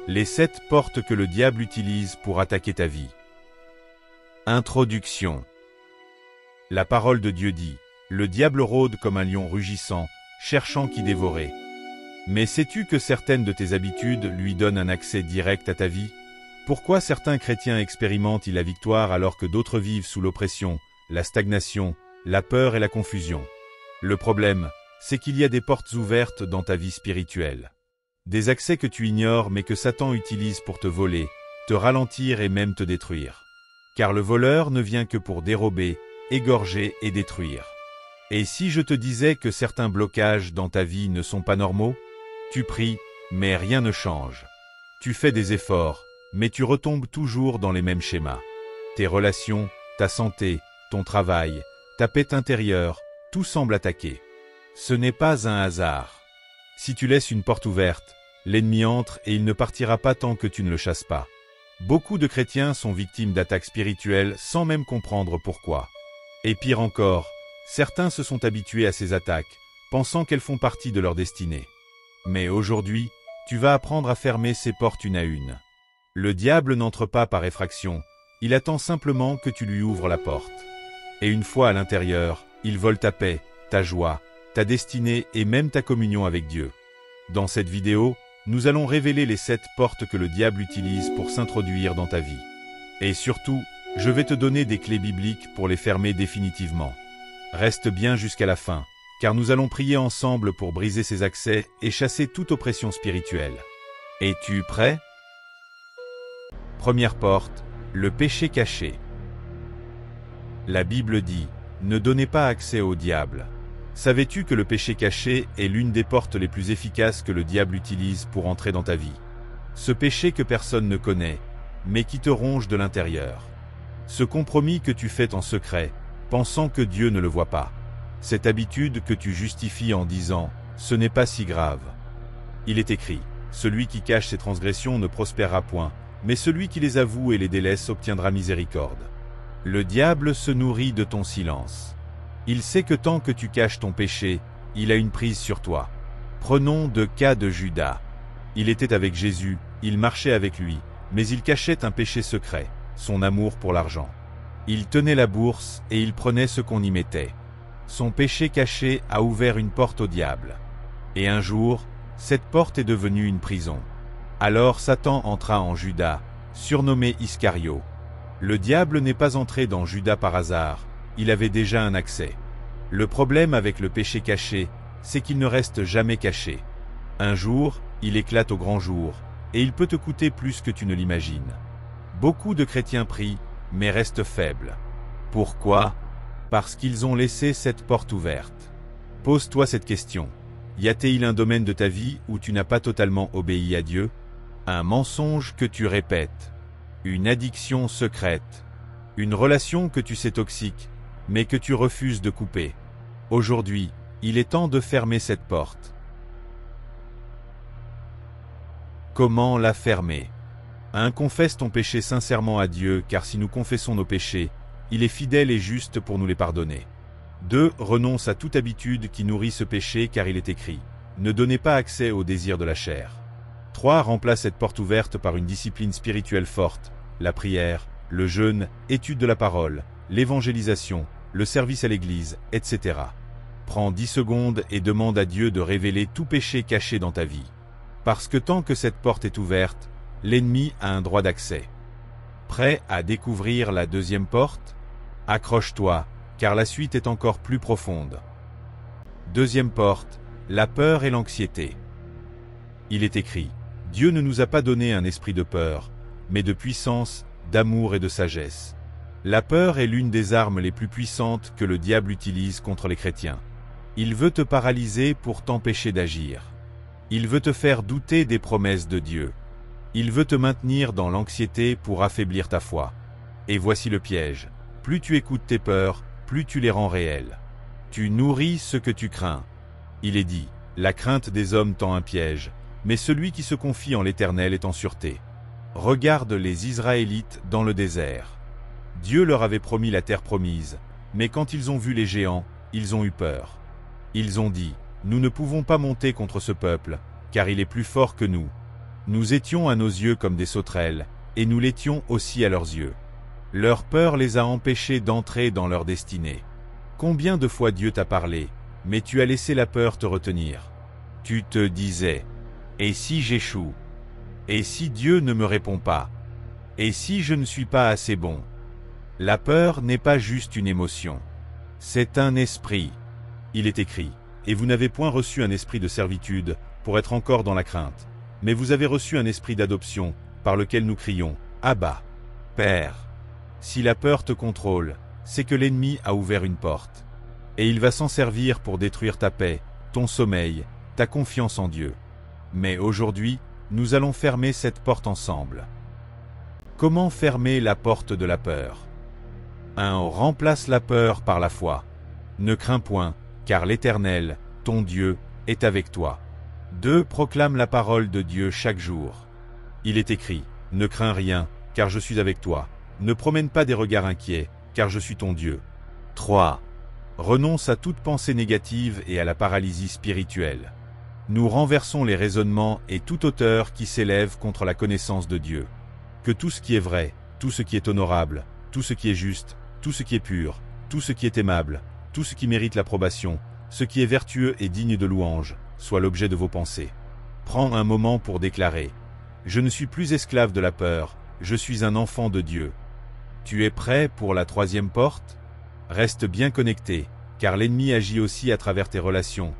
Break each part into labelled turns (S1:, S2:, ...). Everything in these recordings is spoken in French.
S1: Les 7 portes que le diable utilise pour attaquer ta vie. Introduction. La parole de Dieu dit, « Le diable rôde comme un lion rugissant, cherchant qui dévorer. » Mais sais-tu que certaines de tes habitudes lui donnent un accès direct à ta vie? Pourquoi certains chrétiens expérimentent la victoire alors que d'autres vivent sous l'oppression, la stagnation, la peur et la confusion? Le problème, c'est qu'il y a des portes ouvertes dans ta vie spirituelle. Des accès que tu ignores mais que Satan utilise pour te voler, te ralentir et même te détruire. Car le voleur ne vient que pour dérober, égorger et détruire. Et si je te disais que certains blocages dans ta vie ne sont pas normaux? Tu pries, mais rien ne change. Tu fais des efforts, mais tu retombes toujours dans les mêmes schémas. Tes relations, ta santé, ton travail, ta paix intérieure, tout semble attaqué. Ce n'est pas un hasard. Si tu laisses une porte ouverte, l'ennemi entre et il ne partira pas tant que tu ne le chasses pas. Beaucoup de chrétiens sont victimes d'attaques spirituelles sans même comprendre pourquoi. Et pire encore, certains se sont habitués à ces attaques, pensant qu'elles font partie de leur destinée. Mais aujourd'hui, tu vas apprendre à fermer ces portes une à une. Le diable n'entre pas par effraction, il attend simplement que tu lui ouvres la porte. Et une fois à l'intérieur, il vole ta paix, ta joie, ta destinée et même ta communion avec Dieu. Dans cette vidéo, nous allons révéler les 7 portes que le diable utilise pour s'introduire dans ta vie. Et surtout, je vais te donner des clés bibliques pour les fermer définitivement. Reste bien jusqu'à la fin, car nous allons prier ensemble pour briser ces accès et chasser toute oppression spirituelle. Es-tu prêt? Première porte, le péché caché. La Bible dit, « Ne donnez pas accès au diable ». Savais-tu que le péché caché est l'une des portes les plus efficaces que le diable utilise pour entrer dans ta vie? Ce péché que personne ne connaît, mais qui te ronge de l'intérieur. Ce compromis que tu fais en secret, pensant que Dieu ne le voit pas. Cette habitude que tu justifies en disant « ce n'est pas si grave ». Il est écrit « Celui qui cache ses transgressions ne prospérera point, mais celui qui les avoue et les délaisse obtiendra miséricorde. » Le diable se nourrit de ton silence. Il sait que tant que tu caches ton péché, il a une prise sur toi. Prenons le cas de Judas. Il était avec Jésus, il marchait avec lui, mais il cachait un péché secret, son amour pour l'argent. Il tenait la bourse et il prenait ce qu'on y mettait. Son péché caché a ouvert une porte au diable. Et un jour, cette porte est devenue une prison. Alors Satan entra en Judas, surnommé Iscario. Le diable n'est pas entré dans Judas par hasard. Il avait déjà un accès. Le problème avec le péché caché, c'est qu'il ne reste jamais caché. Un jour, il éclate au grand jour, et il peut te coûter plus que tu ne l'imagines. Beaucoup de chrétiens prient, mais restent faibles. Pourquoi? Parce qu'ils ont laissé cette porte ouverte. Pose-toi cette question. Y a-t-il un domaine de ta vie où tu n'as pas totalement obéi à Dieu? Un mensonge que tu répètes? Une addiction secrète? Une relation que tu sais toxique, mais que tu refuses de couper? Aujourd'hui, il est temps de fermer cette porte. Comment la fermer? 1. Confesse ton péché sincèrement à Dieu, car si nous confessons nos péchés, il est fidèle et juste pour nous les pardonner. 2. Renonce à toute habitude qui nourrit ce péché, car il est écrit, « Ne donnez pas accès aux désirs de la chair ». 3. Remplace cette porte ouverte par une discipline spirituelle forte, la prière, le jeûne, étude de la parole, l'évangélisation, le service à l'église, etc. Prends 10 secondes et demande à Dieu de révéler tout péché caché dans ta vie. Parce que tant que cette porte est ouverte, l'ennemi a un droit d'accès. Prêt à découvrir la 2e porte? Accroche-toi, car la suite est encore plus profonde. 2e porte, la peur et l'anxiété. Il est écrit, « Dieu ne nous a pas donné un esprit de peur, mais de puissance, d'amour et de sagesse. » La peur est l'une des armes les plus puissantes que le diable utilise contre les chrétiens. Il veut te paralyser pour t'empêcher d'agir. Il veut te faire douter des promesses de Dieu. Il veut te maintenir dans l'anxiété pour affaiblir ta foi. Et voici le piège. Plus tu écoutes tes peurs, plus tu les rends réelles. Tu nourris ce que tu crains. Il est dit, la crainte des hommes tend un piège, mais celui qui se confie en l'Éternel est en sûreté. Regarde les Israélites dans le désert. Dieu leur avait promis la terre promise, mais quand ils ont vu les géants, ils ont eu peur. Ils ont dit, « Nous ne pouvons pas monter contre ce peuple, car il est plus fort que nous. » Nous étions à nos yeux comme des sauterelles, et nous l'étions aussi à leurs yeux. Leur peur les a empêchés d'entrer dans leur destinée. Combien de fois Dieu t'a parlé, mais tu as laissé la peur te retenir. Tu te disais, « Et si j'échoue? Et si Dieu ne me répond pas? Et si je ne suis pas assez bon ?» La peur n'est pas juste une émotion. C'est un esprit. Il est écrit, « Et vous n'avez point reçu un esprit de servitude pour être encore dans la crainte, mais vous avez reçu un esprit d'adoption par lequel nous crions, Abba, Père. » Si la peur te contrôle, c'est que l'ennemi a ouvert une porte. Et il va s'en servir pour détruire ta paix, ton sommeil, ta confiance en Dieu. Mais aujourd'hui, nous allons fermer cette porte ensemble. Comment fermer la porte de la peur? 1. Remplace la peur par la foi. Ne crains point, car l'Éternel, ton Dieu, est avec toi. 2. Proclame la parole de Dieu chaque jour. Il est écrit, ne crains rien, car je suis avec toi. Ne promène pas des regards inquiets, car je suis ton Dieu. 3. Renonce à toute pensée négative et à la paralysie spirituelle. Nous renversons les raisonnements et toute hauteur qui s'élève contre la connaissance de Dieu. Que tout ce qui est vrai, tout ce qui est honorable, tout ce qui est juste, tout ce qui est pur, tout ce qui est aimable, tout ce qui mérite l'approbation, ce qui est vertueux et digne de louange, soit l'objet de vos pensées. Prends un moment pour déclarer « Je ne suis plus esclave de la peur, je suis un enfant de Dieu ». Tu es prêt pour la 3e porte? Reste bien connecté, car l'ennemi agit aussi à travers tes relations,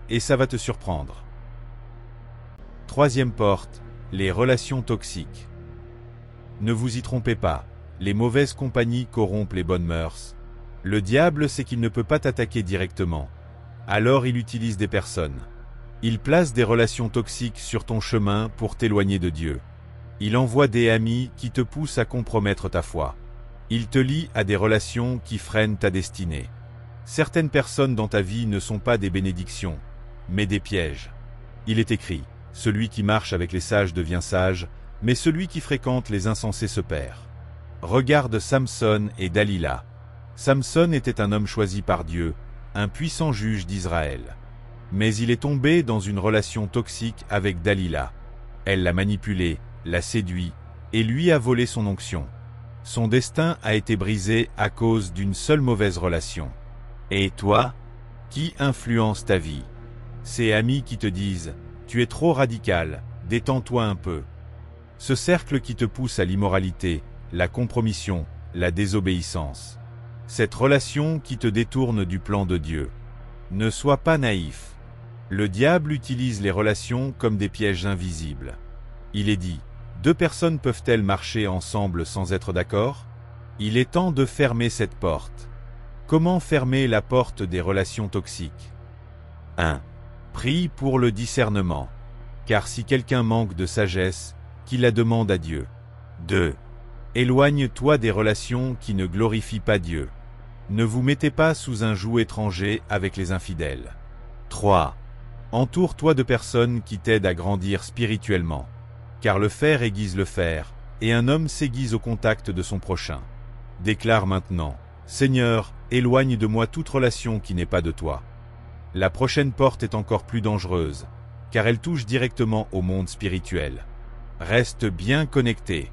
S1: et ça va te surprendre. 3e porte, les relations toxiques. Ne vous y trompez pas, les mauvaises compagnies corrompent les bonnes mœurs. Le diable sait qu'il ne peut pas t'attaquer directement. Alors il utilise des personnes. Il place des relations toxiques sur ton chemin pour t'éloigner de Dieu. Il envoie des amis qui te poussent à compromettre ta foi. Il te lie à des relations qui freinent ta destinée. Certaines personnes dans ta vie ne sont pas des bénédictions, mais des pièges. Il est écrit, « Celui qui marche avec les sages devient sage, mais celui qui fréquente les insensés se perd. » Regarde Samson et Dalila. Samson était un homme choisi par Dieu, un puissant juge d'Israël. Mais il est tombé dans une relation toxique avec Dalila. Elle l'a manipulé, l'a séduit, et lui a volé son onction. Son destin a été brisé à cause d'une seule mauvaise relation. Et toi? Qui influence ta vie? Ces amis qui te disent « Tu es trop radical, détends-toi un peu ». Ce cercle qui te pousse à l'immoralité, la compromission, la désobéissance. Cette relation qui te détourne du plan de Dieu. Ne sois pas naïf. Le diable utilise les relations comme des pièges invisibles. Il est dit, 2 personnes peuvent-elles marcher ensemble sans être d'accord? Il est temps de fermer cette porte. Comment fermer la porte des relations toxiques? 1. Prie pour le discernement. Car si quelqu'un manque de sagesse, qu'il la demande à Dieu. 2. Éloigne-toi des relations qui ne glorifient pas Dieu. Ne vous mettez pas sous un joug étranger avec les infidèles. 3. Entoure-toi de personnes qui t'aident à grandir spirituellement. Car le fer aiguise le fer, et un homme s'aiguise au contact de son prochain. Déclare maintenant, Seigneur, éloigne de moi toute relation qui n'est pas de toi. La prochaine porte est encore plus dangereuse, car elle touche directement au monde spirituel. Reste bien connecté.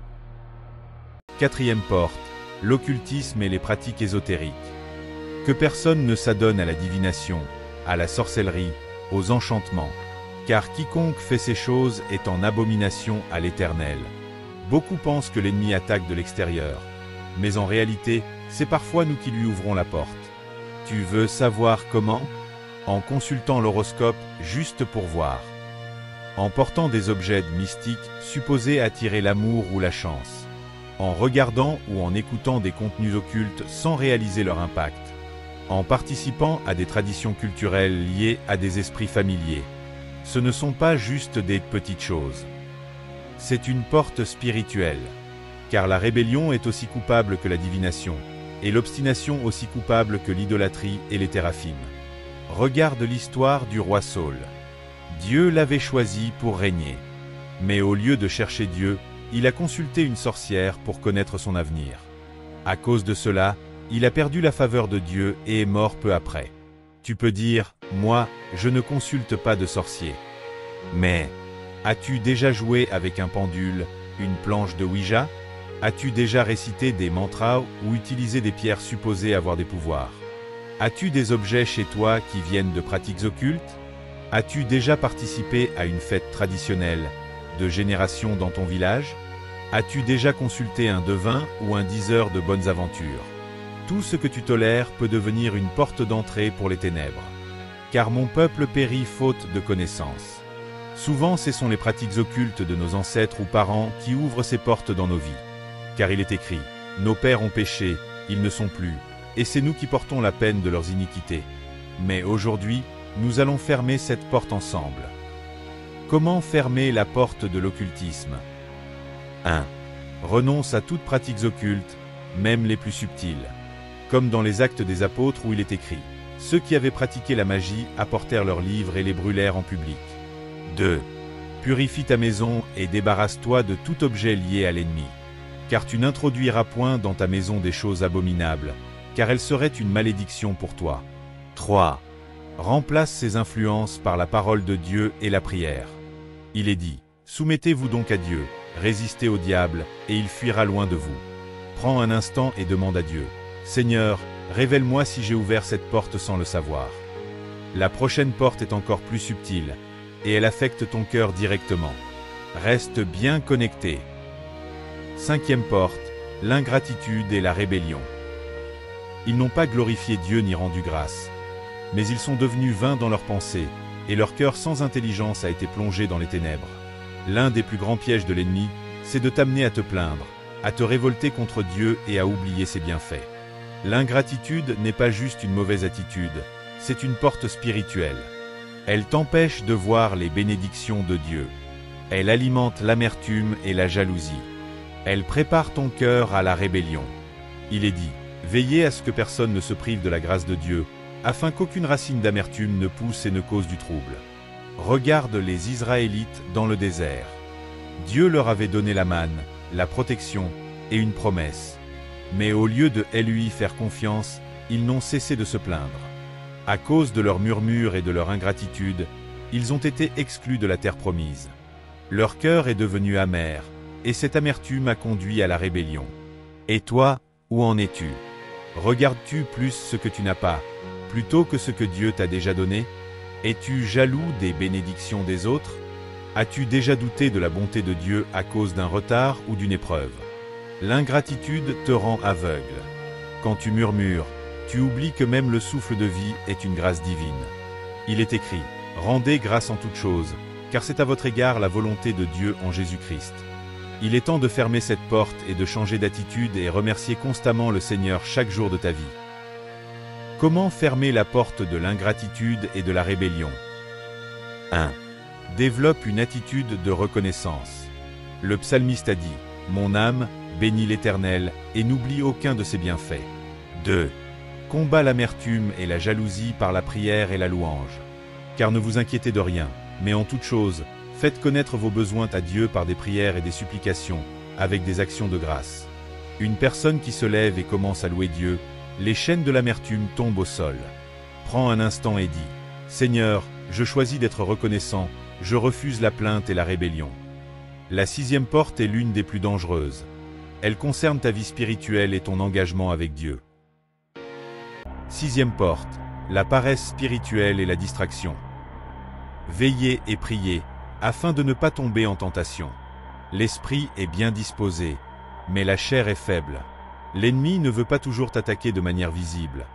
S1: 4e porte, l'occultisme et les pratiques ésotériques. Que personne ne s'adonne à la divination, à la sorcellerie, aux enchantements. Car quiconque fait ces choses est en abomination à l'Éternel. Beaucoup pensent que l'ennemi attaque de l'extérieur. Mais en réalité, c'est parfois nous qui lui ouvrons la porte. Tu veux savoir comment? En consultant l'horoscope juste pour voir. En portant des objets mystiques supposés attirer l'amour ou la chance. En regardant ou en écoutant des contenus occultes sans réaliser leur impact. En participant à des traditions culturelles liées à des esprits familiers. Ce ne sont pas juste des petites choses. C'est une porte spirituelle. Car la rébellion est aussi coupable que la divination, et l'obstination aussi coupable que l'idolâtrie et les téraphimes. Regarde l'histoire du roi Saül. Dieu l'avait choisi pour régner. Mais au lieu de chercher Dieu, il a consulté une sorcière pour connaître son avenir. À cause de cela, il a perdu la faveur de Dieu et est mort peu après. Tu peux dire, moi, je ne consulte pas de sorcier. Mais, As-tu déjà joué avec un pendule, une planche de Ouija? As-tu déjà récité des mantras ou utilisé des pierres supposées avoir des pouvoirs? As-tu des objets chez toi qui viennent de pratiques occultes? As-tu déjà participé à une fête traditionnelle de génération dans ton village? As-tu déjà consulté un devin ou un diseur de bonnes aventures? Tout ce que tu tolères peut devenir une porte d'entrée pour les ténèbres. Car mon peuple périt faute de connaissance. Souvent, ce sont les pratiques occultes de nos ancêtres ou parents qui ouvrent ces portes dans nos vies. Car il est écrit, nos pères ont péché, ils ne sont plus, et c'est nous qui portons la peine de leurs iniquités. Mais aujourd'hui, nous allons fermer cette porte ensemble. Comment fermer la porte de l'occultisme? 1. Renonce à toutes pratiques occultes, même les plus subtiles. Comme dans les Actes des Apôtres où il est écrit, ceux qui avaient pratiqué la magie apportèrent leurs livres et les brûlèrent en public. 2. Purifie ta maison et débarrasse-toi de tout objet lié à l'ennemi. Car tu n'introduiras point dans ta maison des choses abominables, car elles seraient une malédiction pour toi. 3. Remplace ces influences par la parole de Dieu et la prière. Il est dit, soumettez-vous donc à Dieu, résistez au diable, et il fuira loin de vous. Prends un instant et demande à Dieu, Seigneur, révèle-moi si j'ai ouvert cette porte sans le savoir. La prochaine porte est encore plus subtile, et elle affecte ton cœur directement. Reste bien connecté. 5e porte, l'ingratitude et la rébellion. Ils n'ont pas glorifié Dieu ni rendu grâce, mais ils sont devenus vains dans leurs pensées, et leur cœur sans intelligence a été plongé dans les ténèbres. L'un des plus grands pièges de l'ennemi, c'est de t'amener à te plaindre, à te révolter contre Dieu et à oublier ses bienfaits. L'ingratitude n'est pas juste une mauvaise attitude, c'est une porte spirituelle. Elle t'empêche de voir les bénédictions de Dieu. Elle alimente l'amertume et la jalousie. Elle prépare ton cœur à la rébellion. Il est dit, veillez à ce que personne ne se prive de la grâce de Dieu, afin qu'aucune racine d'amertume ne pousse et ne cause du trouble. Regarde les Israélites dans le désert. Dieu leur avait donné la manne, la protection et une promesse. Mais au lieu de lui faire confiance, ils n'ont cessé de se plaindre. À cause de leurs murmures et de leur ingratitude, ils ont été exclus de la terre promise. Leur cœur est devenu amer, et cette amertume a conduit à la rébellion. Et toi, où en es-tu? Regardes-tu plus ce que tu n'as pas, plutôt que ce que Dieu t'a déjà donné? Es-tu jaloux des bénédictions des autres? As-tu déjà douté de la bonté de Dieu à cause d'un retard ou d'une épreuve? L'ingratitude te rend aveugle. Quand tu murmures, tu oublies que même le souffle de vie est une grâce divine. Il est écrit, rendez grâce en toutes choses, car c'est à votre égard la volonté de Dieu en Jésus-Christ. Il est temps de fermer cette porte et de changer d'attitude et remercier constamment le Seigneur chaque jour de ta vie. Comment fermer la porte de l'ingratitude et de la rébellion? 1. Développe une attitude de reconnaissance. Le psalmiste a dit, « Mon âme, bénis l'Éternel, et n'oublie aucun de ses bienfaits. » 2. Combat l'amertume et la jalousie par la prière et la louange. Car ne vous inquiétez de rien, mais en toute chose, faites connaître vos besoins à Dieu par des prières et des supplications, avec des actions de grâce. Une personne qui se lève et commence à louer Dieu, les chaînes de l'amertume tombent au sol. Prends un instant et dis, « Seigneur, je choisis d'être reconnaissant, je refuse la plainte et la rébellion. » La 6e porte est l'une des plus dangereuses. Elle concerne ta vie spirituelle et ton engagement avec Dieu. 6e porte, la paresse spirituelle et la distraction. Veillez et priez, afin de ne pas tomber en tentation. L'esprit est bien disposé, mais la chair est faible. L'ennemi ne veut pas toujours t'attaquer de manière visible.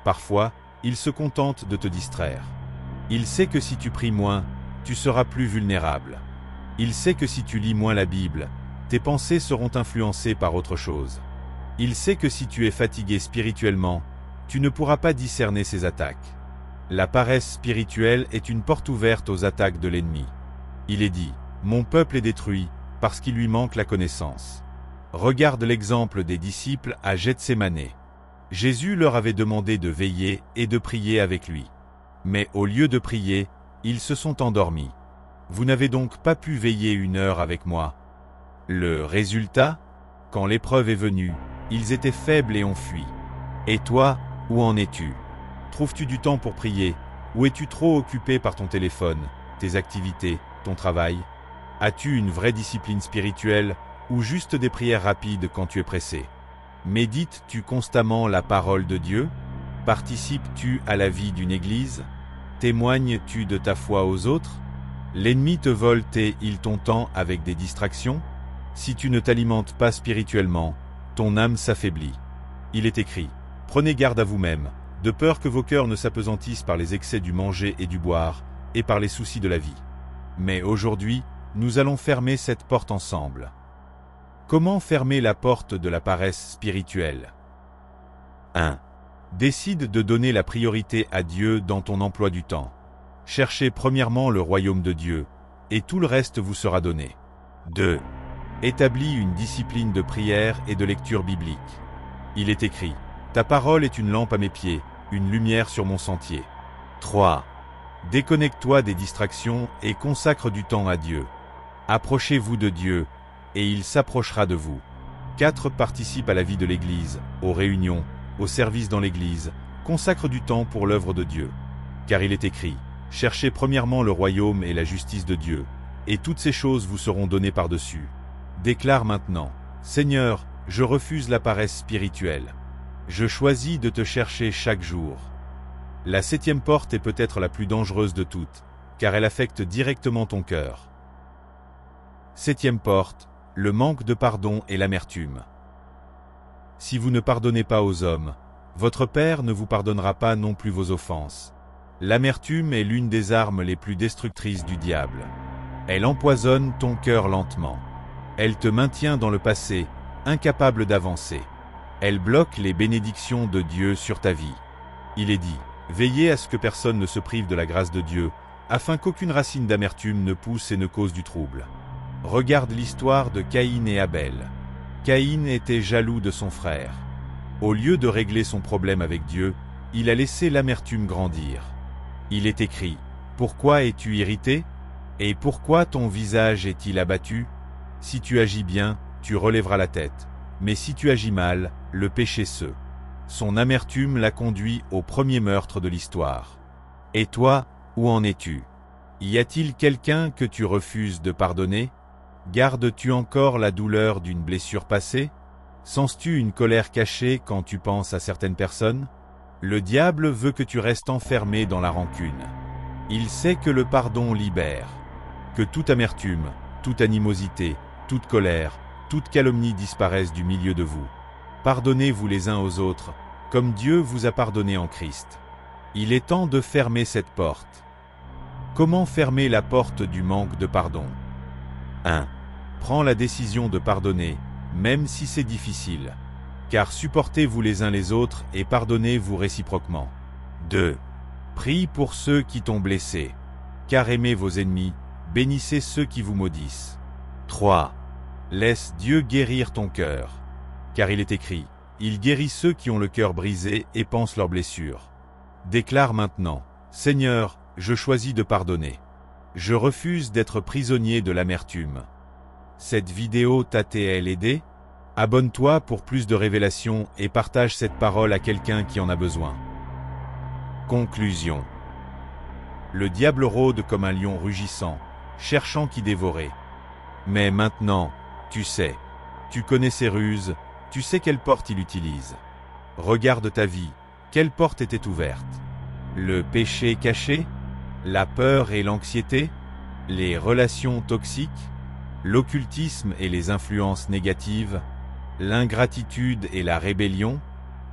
S1: Parfois, il se contente de te distraire. Il sait que si tu pries moins, tu seras plus vulnérable. Il sait que si tu lis moins la Bible, tes pensées seront influencées par autre chose. Il sait que si tu es fatigué spirituellement, tu ne pourras pas discerner ses attaques. La paresse spirituelle est une porte ouverte aux attaques de l'ennemi. Il est dit, « Mon peuple est détruit, parce qu'il lui manque la connaissance. » Regarde l'exemple des disciples à Gethsémané. Jésus leur avait demandé de veiller et de prier avec lui. Mais au lieu de prier, ils se sont endormis. Vous n'avez donc pas pu veiller 1 heure avec moi. Le résultat? Quand l'épreuve est venue, ils étaient faibles et ont fui. Et toi, où en es-tu? Trouves-tu du temps pour prier, ou es-tu trop occupé par ton téléphone, tes activités, ton travail? As-tu une vraie discipline spirituelle ou juste des prières rapides quand tu es pressé? Médites-tu constamment la parole de Dieu? Participes-tu à la vie d'une église? Témoignes-tu de ta foi aux autres? L'ennemi te vole ton temps avec des distractions? Si tu ne t'alimentes pas spirituellement, ton âme s'affaiblit. Il est écrit, prenez garde à vous-même, de peur que vos cœurs ne s'apesantissent par les excès du manger et du boire, et par les soucis de la vie. Mais aujourd'hui, nous allons fermer cette porte ensemble. Comment fermer la porte de la paresse spirituelle? 1. Décide de donner la priorité à Dieu dans ton emploi du temps. Cherchez premièrement le royaume de Dieu, et tout le reste vous sera donné. 2. Établis une discipline de prière et de lecture biblique. Il est écrit, ta parole est une lampe à mes pieds, une lumière sur mon sentier. 3. Déconnecte-toi des distractions et consacre du temps à Dieu. Approchez-vous de Dieu, et il s'approchera de vous. 4. Participe à la vie de l'Église, aux réunions, au service dans l'Église, consacre du temps pour l'œuvre de Dieu. Car il est écrit, cherchez premièrement le royaume et la justice de Dieu, et toutes ces choses vous seront données par-dessus. Déclare maintenant, Seigneur, je refuse la paresse spirituelle. Je choisis de te chercher chaque jour. La 7e porte est peut-être la plus dangereuse de toutes, car elle affecte directement ton cœur. 7e porte, le manque de pardon et l'amertume. Si vous ne pardonnez pas aux hommes, votre Père ne vous pardonnera pas non plus vos offenses. L'amertume est l'une des armes les plus destructrices du diable. Elle empoisonne ton cœur lentement. Elle te maintient dans le passé, incapable d'avancer. Elle bloque les bénédictions de Dieu sur ta vie. Il est dit, veillez à ce que personne ne se prive de la grâce de Dieu, afin qu'aucune racine d'amertume ne pousse et ne cause du trouble. Regarde l'histoire de Caïn et Abel. Caïn était jaloux de son frère. Au lieu de régler son problème avec Dieu, il a laissé l'amertume grandir. Il est écrit, « Pourquoi es-tu irrité? Et pourquoi ton visage est-il abattu? Si tu agis bien, tu relèveras la tête, mais si tu agis mal, le péché se. » Son amertume l'a conduit au premier meurtre de l'histoire. Et toi, où en es-tu? Y a-t-il quelqu'un que tu refuses de pardonner? Gardes-tu encore la douleur d'une blessure passée? Sens-tu une colère cachée quand tu penses à certaines personnes? Le diable veut que tu restes enfermé dans la rancune. Il sait que le pardon libère. Que toute amertume, toute animosité, toute colère, toute calomnie disparaissent du milieu de vous. Pardonnez-vous les uns aux autres, comme Dieu vous a pardonné en Christ. Il est temps de fermer cette porte. Comment fermer la porte du manque de pardon? 1. Prends la décision de pardonner, même si c'est difficile. Car supportez-vous les uns les autres et pardonnez-vous réciproquement. 2. Prie pour ceux qui t'ont blessé. Car aimez vos ennemis, bénissez ceux qui vous maudissent. 3. Laisse Dieu guérir ton cœur. Car il est écrit, il guérit ceux qui ont le cœur brisé et pansent leurs blessures. Déclare maintenant, Seigneur, je choisis de pardonner. Je refuse d'être prisonnier de l'amertume. Cette vidéo t'a-t-elle aidé? Abonne-toi pour plus de révélations et partage cette parole à quelqu'un qui en a besoin. Conclusion. Le diable rôde comme un lion rugissant, cherchant qui dévorer. Mais maintenant, tu sais. Tu connais ses ruses, tu sais quelle porte il utilise. Regarde ta vie, quelle porte était ouverte? Le péché caché? La peur et l'anxiété? Les relations toxiques? L'occultisme et les influences négatives? L'ingratitude et la rébellion?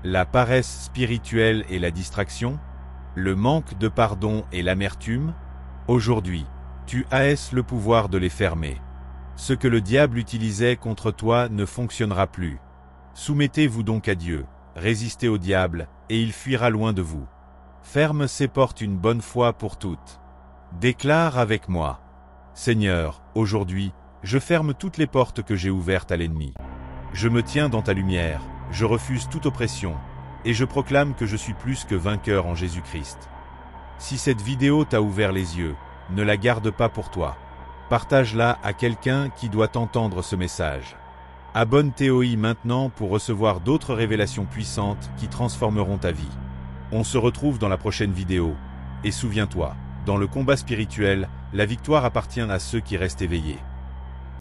S1: La paresse spirituelle et la distraction? Le manque de pardon et l'amertume? Aujourd'hui, tu as le pouvoir de les fermer. Ce que le diable utilisait contre toi ne fonctionnera plus. Soumettez-vous donc à Dieu, résistez au diable, et il fuira loin de vous. Ferme ces portes une bonne fois pour toutes. Déclare avec moi. Seigneur, aujourd'hui, je ferme toutes les portes que j'ai ouvertes à l'ennemi. Je me tiens dans ta lumière, je refuse toute oppression, et je proclame que je suis plus que vainqueur en Jésus-Christ. Si cette vidéo t'a ouvert les yeux, ne la garde pas pour toi. Partage-la à quelqu'un qui doit entendre ce message. Abonne-toi maintenant pour recevoir d'autres révélations puissantes qui transformeront ta vie. On se retrouve dans la prochaine vidéo. Et souviens-toi, dans le combat spirituel, la victoire appartient à ceux qui restent éveillés.